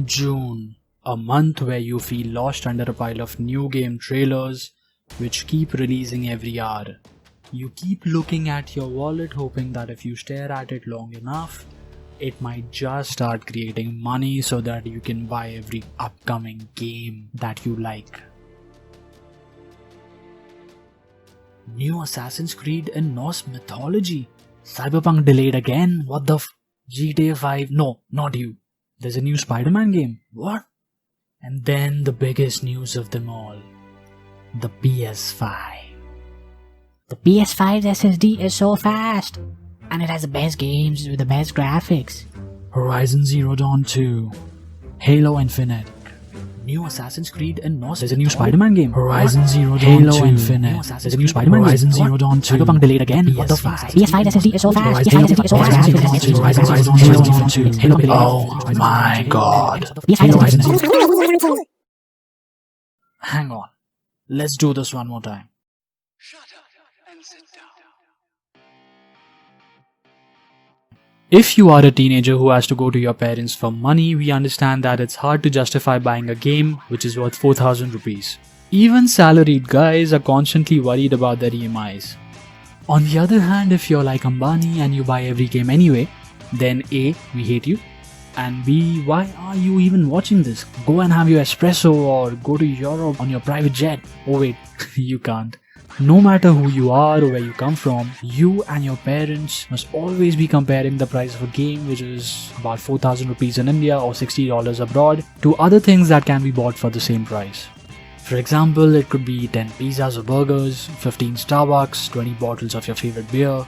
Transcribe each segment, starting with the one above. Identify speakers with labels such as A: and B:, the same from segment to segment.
A: June, a month where you feel lost under a pile of new game trailers which keep releasing every hour. You keep looking at your wallet hoping that if you stare at it long enough, it might just start creating money so that you can buy every upcoming game that you like. New Assassin's Creed in Norse mythology. Cyberpunk delayed again? What the GTA 5? No, not you. There's a new Spider-Man game. What? And then the biggest news of them all. The PS5.
B: The PS5's SSD is so fast, and it has the best games with the best graphics.
A: Horizon Zero Dawn 2. Halo Infinite. New Assassin's Creed and Norse. There's a new Spider-Man game. Horizon Zero Dawn 2. Halo Infinite. There's a new Spider-Man game. Horizon Zero Dawn 2.
B: Cyberpunk delayed again. What the fuck? PS5 SSD is so fast. PS5 SSD is so fast.
A: Horizon Zero Dawn 2. Halo. Oh my god. Hang on. Let's do this one more time.
C: Shut up and sit down.
A: If you are a teenager who has to go to your parents for money, we understand that it's hard to justify buying a game which is worth 4,000 rupees. Even salaried guys are constantly worried about their EMIs. On the other hand, if you're like Ambani and you buy every game anyway, then A, we hate you, and B, why are you even watching this? Go and have your espresso or go to Europe on your private jet. Oh wait, you can't. No matter who you are or where you come from, you and your parents must always be comparing the price of a game which is about 4,000 rupees in India or $60 abroad to other things that can be bought for the same price. For example, it could be 10 pizzas or burgers, 15 Starbucks, 20 bottles of your favorite beer,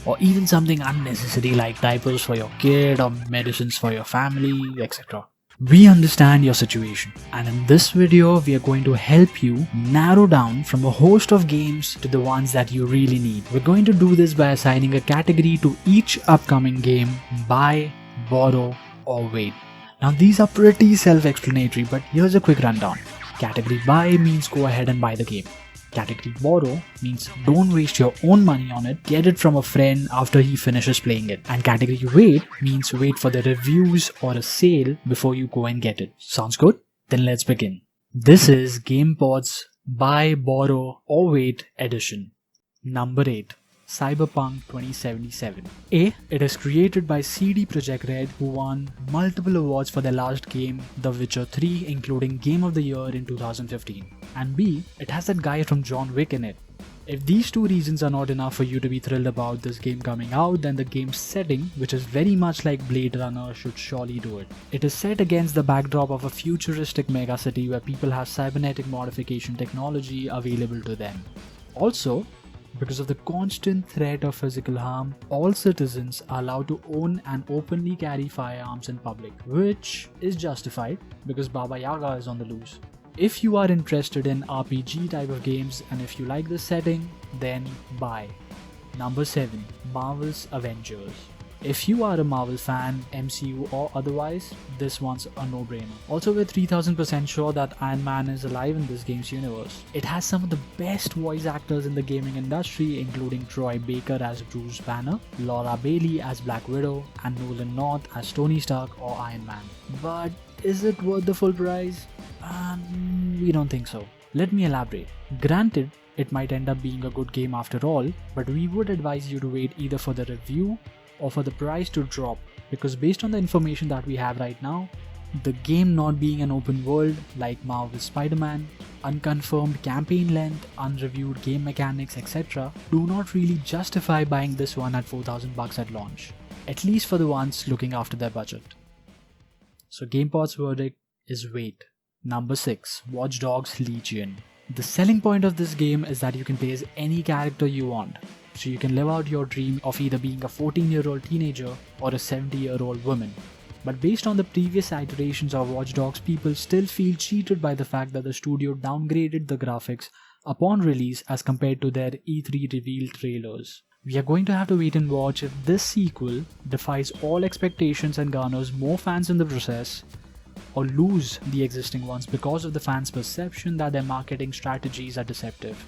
A: or even something unnecessary like diapers for your kid or medicines for your family, etc. We understand your situation, and in this video we are going to help you narrow down from a host of games to the ones that you really need. We're going to do this by assigning a category to each upcoming game: buy, borrow, or wait. Now these are pretty self-explanatory, but here's a quick rundown. Category buy means go ahead and buy the game. Category borrow means don't waste your own money on it, get it from a friend after he finishes playing it. And category wait means wait for the reviews or a sale before you go and get it. Sounds good? Then let's begin. This is GamePod's Buy, Borrow or Wait edition. Number 8. Cyberpunk 2077. A. It is created by CD Projekt Red, who won multiple awards for their last game, The Witcher 3, including Game of the Year in 2015. And B. It has that guy from John Wick in it. If these two reasons are not enough for you to be thrilled about this game coming out, then the game's setting, which is very much like Blade Runner, should surely do it. It is set against the backdrop of a futuristic megacity where people have cybernetic modification technology available to them. Also, because of the constant threat of physical harm, all citizens are allowed to own and openly carry firearms in public, which is justified because Baba Yaga is on the loose. If you are interested in RPG type of games and if you like this setting, then buy. Number 7. Marvel's Avengers. If you are a Marvel fan, MCU or otherwise, this one's a no-brainer. Also, we're 3000% sure that Iron Man is alive in this game's universe. It has some of the best voice actors in the gaming industry, including Troy Baker as Bruce Banner, Laura Bailey as Black Widow, and Nolan North as Tony Stark or Iron Man. But is it worth the full price? We don't think so. Let me elaborate. Granted, it might end up being a good game after all, but we would advise you to wait either for the review or for the price to drop, because based on the information that we have right now, the game not being an open world like Marvel's Spider-Man, unconfirmed campaign length, unreviewed game mechanics, etc. do not really justify buying this one at 4,000 bucks at launch, at least for the ones looking after their budget. So GamePod's verdict is wait. Number 6. Watch Dogs Legion. The selling point of this game is that you can play as any character you want. So you can live out your dream of either being a 14-year-old teenager or a 70-year-old woman. But based on the previous iterations of Watch Dogs, people still feel cheated by the fact that the studio downgraded the graphics upon release as compared to their E3 reveal trailers. We are going to have to wait and watch if this sequel defies all expectations and garners more fans in the process, or lose the existing ones because of the fans' perception that their marketing strategies are deceptive.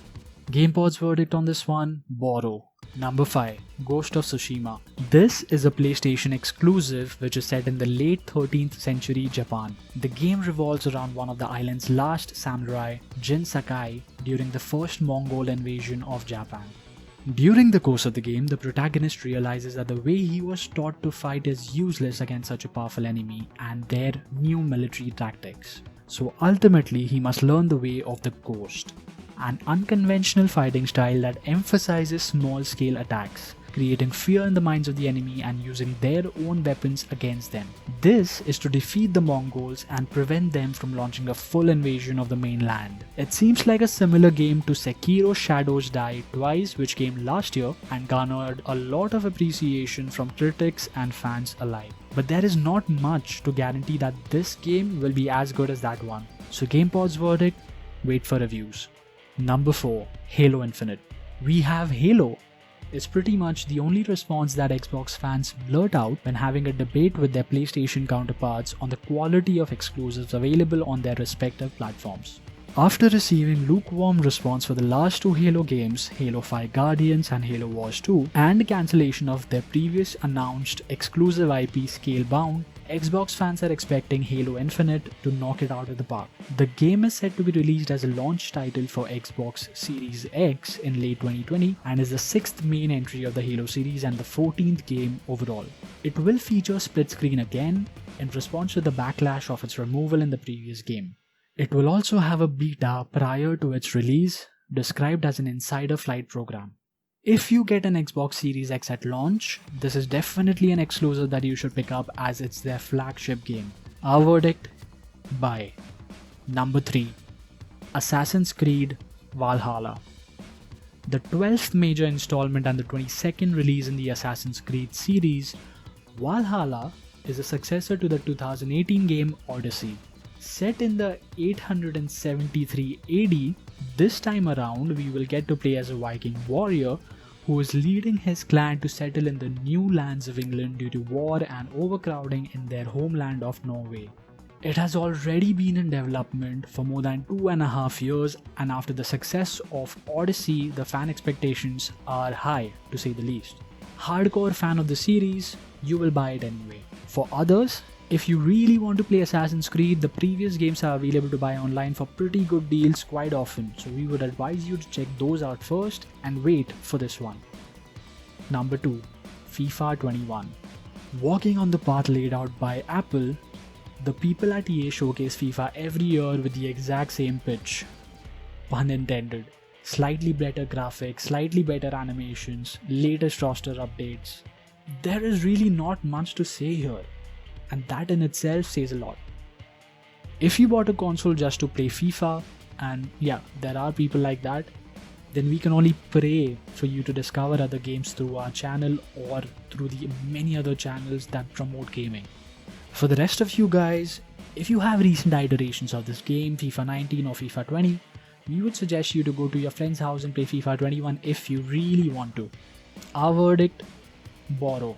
A: GamePod's verdict on this one: borrow. Number 5. Ghost of Tsushima. This is a PlayStation exclusive which is set in the late 13th century Japan. The game revolves around one of the island's last samurai, Jin Sakai, during the first Mongol invasion of Japan. During the course of the game, the protagonist realizes that the way he was taught to fight is useless against such a powerful enemy and their new military tactics. So ultimately, he must learn the way of the Ghost, an unconventional fighting style that emphasizes small-scale attacks, creating fear in the minds of the enemy and using their own weapons against them. This is to defeat the Mongols and prevent them from launching a full invasion of the mainland. It seems like a similar game to Sekiro Shadows Die Twice, which came last year and garnered a lot of appreciation from critics and fans alike. But there is not much to guarantee that this game will be as good as that one. So GamePod's verdict, wait for reviews. Number 4. Halo Infinite. We have Halo is pretty much the only response that Xbox fans blurt out when having a debate with their PlayStation counterparts on the quality of exclusives available on their respective platforms. After receiving lukewarm response for the last 2 Halo games, Halo 5 Guardians and Halo Wars 2, and cancellation of their previous announced exclusive IP Scalebound, Xbox fans are expecting Halo Infinite to knock it out of the park. The game is set to be released as a launch title for Xbox Series X in late 2020 and is the 6th main entry of the Halo series and the 14th game overall. It will feature split screen again in response to the backlash of its removal in the previous game. It will also have a beta prior to its release, described as an insider flight program. If you get an Xbox Series X at launch, this is definitely an exclusive that you should pick up as it's their flagship game. Our verdict? Buy. Number 3. Assassin's Creed Valhalla. The 12th major installment and the 22nd release in the Assassin's Creed series, Valhalla is a successor to the 2018 game Odyssey. Set in the 873 AD, this time around we will get to play as a Viking warrior who is leading his clan to settle in the new lands of England due to war and overcrowding in their homeland of Norway. It has already been in development for more than 2.5 years, and after the success of Odyssey, the fan expectations are high to say the least. Hardcore fan of the series, you will buy it anyway. For others, if you really want to play Assassin's Creed, the previous games are available to buy online for pretty good deals quite often, so we would advise you to check those out first and wait for this one. Number 2. FIFA 21. Walking on the path laid out by Apple, the people at EA showcase FIFA every year with the exact same pitch. Pun intended. Slightly better graphics, slightly better animations, latest roster updates. There is really not much to say here, and that in itself says a lot. If you bought a console just to play FIFA, and yeah, there are people like that, then we can only pray for you to discover other games through our channel or through the many other channels that promote gaming. For the rest of you guys, if you have recent iterations of this game, FIFA 19 or FIFA 20, we would suggest you to go to your friend's house and play FIFA 21 if you really want to. Our verdict? Borrow.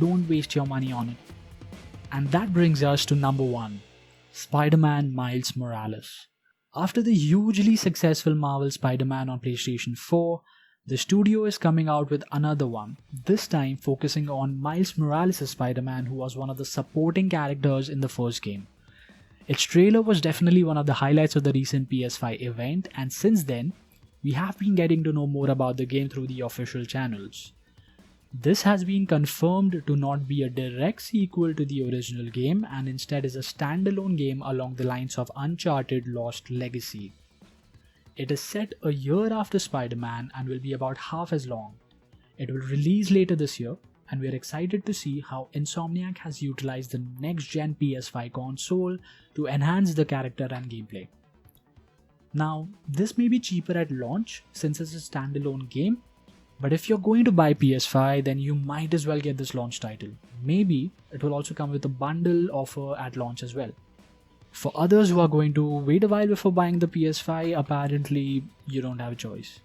A: Don't waste your money on it. And that brings us to number 1, Spider-Man Miles Morales. After the hugely successful Marvel Spider-Man on PlayStation 4, the studio is coming out with another one, this time focusing on Miles Morales' Spider-Man, who was one of the supporting characters in the first game. Its trailer was definitely one of the highlights of the recent PS5 event, and since then, we have been getting to know more about the game through the official channels. This has been confirmed to not be a direct sequel to the original game and instead is a standalone game along the lines of Uncharted Lost Legacy. It is set a year after Spider-Man and will be about half as long. It will release later this year, and we are excited to see how Insomniac has utilized the next-gen PS5 console to enhance the character and gameplay. Now, this may be cheaper at launch since it's a standalone game, but if you're going to buy PS5, then you might as well get this launch title. Maybe it will also come with a bundle offer at launch as well. For others who are going to wait a while before buying the PS5, apparently you don't have a choice.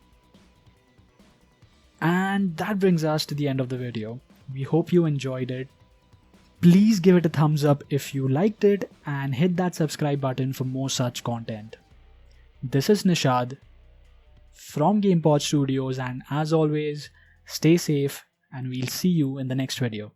A: And that brings us to the end of the video. We hope you enjoyed it. Please give it a thumbs up if you liked it and hit that subscribe button for more such content. This is Nishad. from GamePod Studios, and as always, stay safe and we'll see you in the next video.